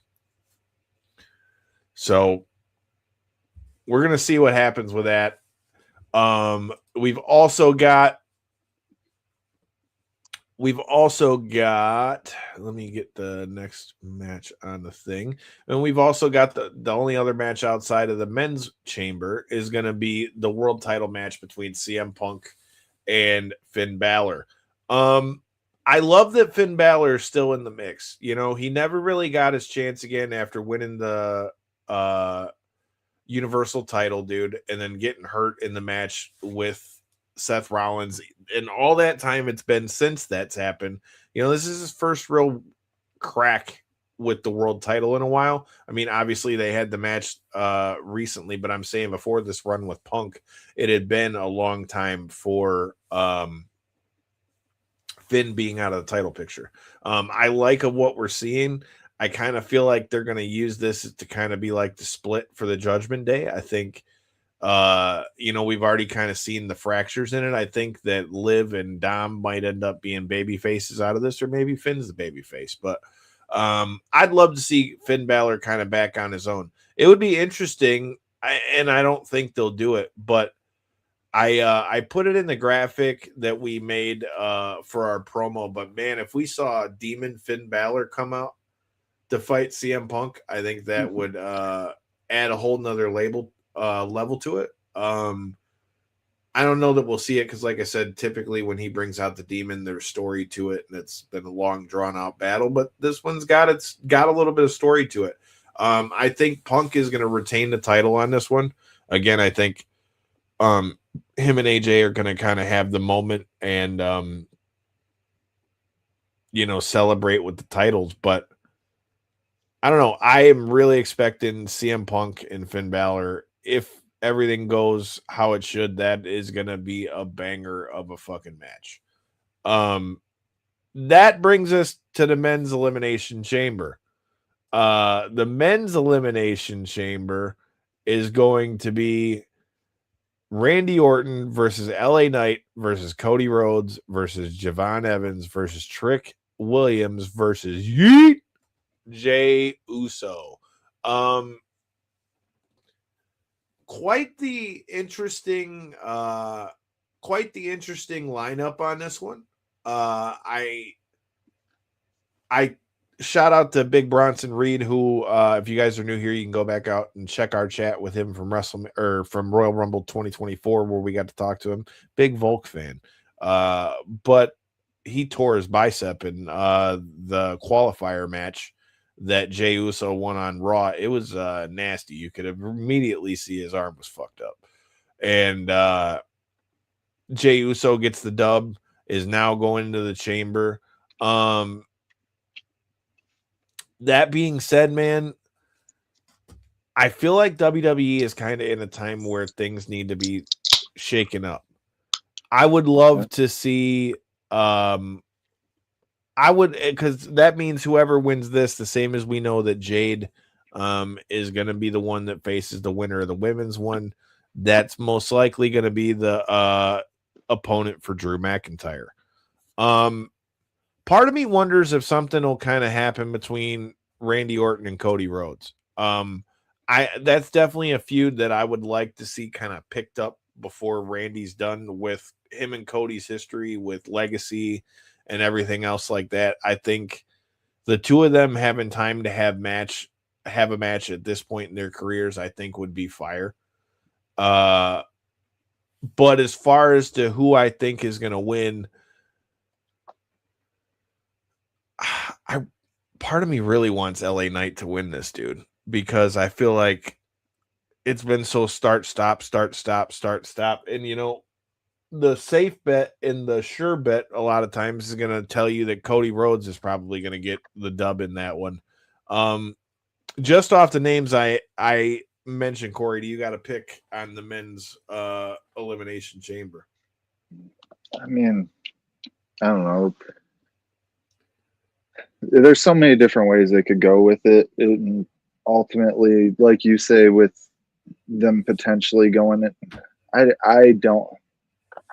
Speaker 2: So we're going to see what happens with that. We've also got, let me get the next match on the thing. And we've also got the only other match outside of the men's chamber is going to be the world title match between CM Punk and Finn Balor. I love that Finn Balor is still in the mix. He never really got his chance again after winning the, Universal title, dude, and then getting hurt in the match with Seth Rollins. And all that time it's been since that's happened. This is his first real crack with the world title in a while. I mean, obviously they had the match recently, but I'm saying before this run with Punk, it had been a long time for Finn being out of the title picture. I like what we're seeing. I kind of feel like they're going to use this to kind of be like the split for the Judgment Day. I think, we've already kind of seen the fractures in it. I think that Liv and Dom might end up being baby faces out of this, or maybe Finn's the baby face. But I'd love to see Finn Balor kind of back on his own. It would be interesting, and I don't think they'll do it, but I put it in the graphic that we made for our promo, but man, if we saw Demon Finn Balor come out to fight CM Punk, I think that would add a whole nother level to it. I don't know that we'll see it because, like I said, typically when he brings out the Demon, there's story to it, and it's been a long, drawn out battle. But this one's got a little bit of story to it. I think Punk is going to retain the title on this one. Again, I think him and AJ are going to kind of have the moment and celebrate with the titles. But I don't know. I am really expecting CM Punk and Finn Balor, if everything goes how it should, that is going to be a banger of a fucking match. That brings us to the men's elimination chamber. The men's elimination chamber is going to be Randy Orton versus LA Knight versus Cody Rhodes versus Javon Evans versus Trick Williams versus Yeet Jey Uso. Quite the interesting lineup on this one. I shout out to Big Bronson Reed, who, if you guys are new here, you can go back out and check our chat with him from from Royal Rumble 2024, where we got to talk to him. Big Volk fan, but he tore his bicep in the qualifier match that Jey Uso won on Raw. It was nasty. You could immediately see his arm was fucked up. And Jey Uso gets the dub, is now going into the chamber. That being said, man, I feel like WWE is kind of in a time where things need to be shaken up. I would love to see because that means whoever wins this, the same as we know that Jade is going to be the one that faces the winner of the women's one. That's most likely going to be the opponent for Drew McIntyre. Part of me wonders if something will kind of happen between Randy Orton and Cody Rhodes. That's definitely a feud that I would like to see kind of picked up before Randy's done with him and Cody's history with legacy and everything else like that. I think the two of them having time to have a match at this point in their careers, I think would be fire. But as far as to who I think is going to win, part of me really wants LA Knight to win this, dude, because I feel like it's been so start, stop. And, the safe bet and the sure bet a lot of times is going to tell you that Cody Rhodes is probably going to get the dub in that one. Just off the names I mentioned, Corey, do you got to pick on the men's elimination chamber?
Speaker 3: I mean, I don't know. There's so many different ways they could go with it. And ultimately, like you say, with them potentially going it,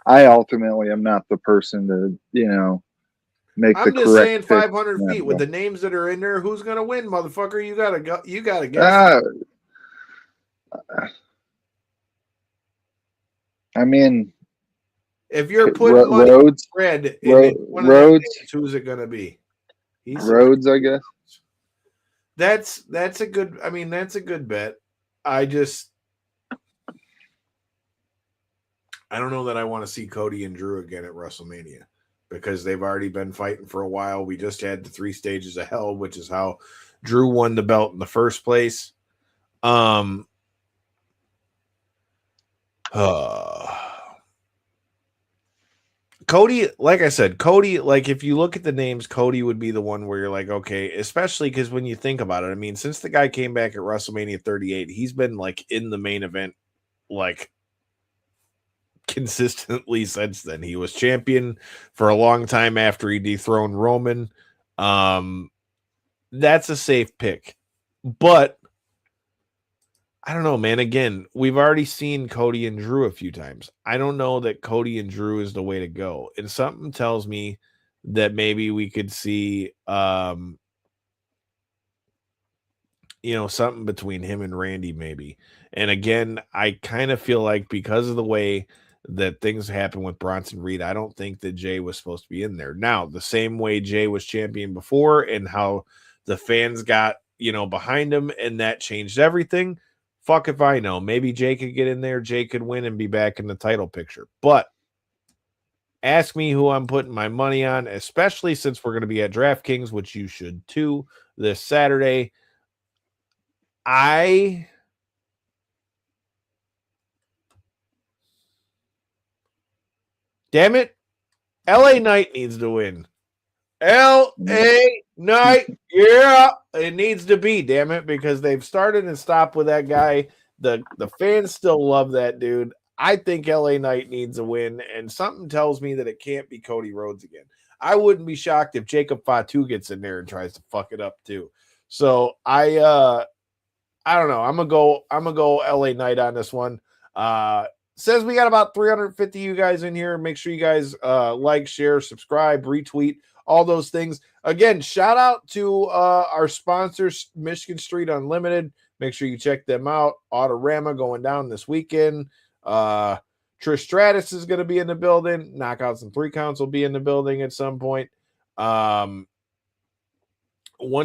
Speaker 3: I ultimately am not the person to, make the correct. I'm just saying
Speaker 2: 500 feet with the names that are in there. Who's going to win, motherfucker? You got to go. You got to guess.
Speaker 3: I mean,
Speaker 2: if you're putting money on red, Rhodes, who's it going to be?
Speaker 3: Rhodes, I guess.
Speaker 2: That's a good. I mean, that's a good bet. I don't know that I want to see Cody and Drew again at WrestleMania because they've already been fighting for a while. We just had the 3 stages of hell, which is how Drew won the belt in the first place. Cody, like I said, like if you look at the names, Cody would be the one where you're like, okay, especially because when you think about it, I mean, since the guy came back at WrestleMania 38, he's been like in the main event, like consistently since then. He was champion for a long time after he dethroned Roman. That's a safe pick, but I don't know, man. Again, we've already seen Cody and Drew a few times. I don't know that Cody and Drew is the way to go. And something tells me that maybe we could see, something between him and Randy maybe. And again, I kind of feel like because of the way that things happen with Bronson Reed. I don't think that Jay was supposed to be in there. Now, the same way Jay was champion before and how the fans got, behind him and that changed everything. Fuck if I know. Maybe Jay could get in there, Jay could win and be back in the title picture. But ask me who I'm putting my money on, especially since we're going to be at DraftKings, which you should too, this Saturday. Damn it, LA Knight needs to win. LA Knight, yeah, it needs to be, damn it, because they've started and stopped with that guy. The fans still love that dude. I think LA Knight needs a win, and something tells me that it can't be Cody Rhodes again. I wouldn't be shocked if Jacob Fatu gets in there and tries to fuck it up too. So I don't know. I'm gonna go LA Knight on this one. Says we got about 350 of you guys in here. Make sure you guys like, share, subscribe, retweet, all those things. Again, shout out to our sponsors, Michigan Street Unlimited. Make sure you check them out. Autorama going down this weekend. Trish Stratus is going to be in the building. Knockouts and 3 counts will be in the building at some point. Once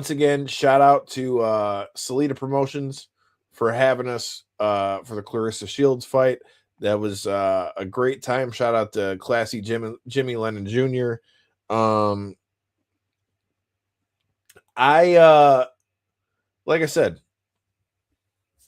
Speaker 2: again, shout out to Salida Promotions for having us for the Claressa Shields fight. That was a great time. Shout out to Classy Jimmy Lennon Jr. Like I said,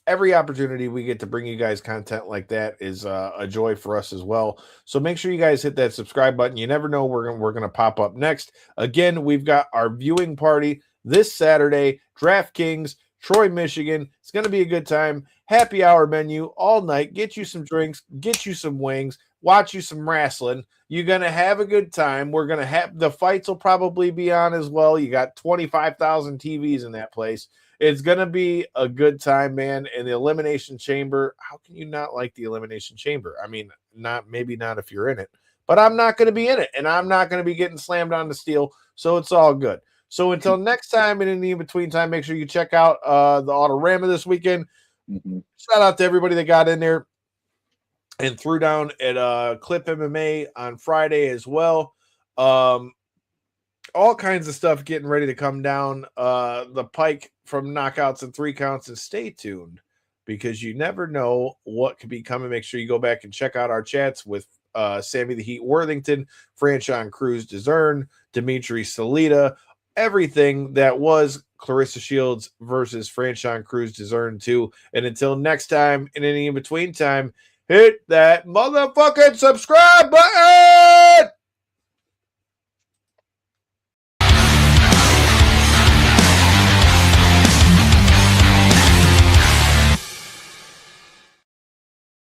Speaker 2: every opportunity we get to bring you guys content like that is a joy for us as well. So make sure you guys hit that subscribe button. You never know we're gonna pop up next. Again, we've got our viewing party this Saturday, DraftKings, Troy, Michigan. It's going to be a good time. Happy hour menu all night. Get you some drinks, get you some wings, watch you some wrestling. You're going to have a good time. We're going to have the fights will probably be on as well. You got 25,000 TVs in that place. It's going to be a good time, man. And the Elimination Chamber, how can you not like the Elimination Chamber? I mean, maybe not if you're in it, but I'm not going to be in it, and I'm not going to be getting slammed on the steel, so it's all good. So until next time and in the in-between time, make sure you check out the Autorama this weekend.
Speaker 3: Mm-hmm.
Speaker 2: Shout out to everybody that got in there and threw down at Clip MMA on Friday as well. All kinds of stuff getting ready to come down the pike from Knockouts and 3 counts, and stay tuned because you never know what could be coming. Make sure you go back and check out our chats with Sammy the Heat Worthington, Franchon Crews Dezurn, Dimitri Salita, everything that was Claressa Shields versus Franchon Crews Dezurn 2. And until next time, in any in-between time, hit that motherfucking subscribe button!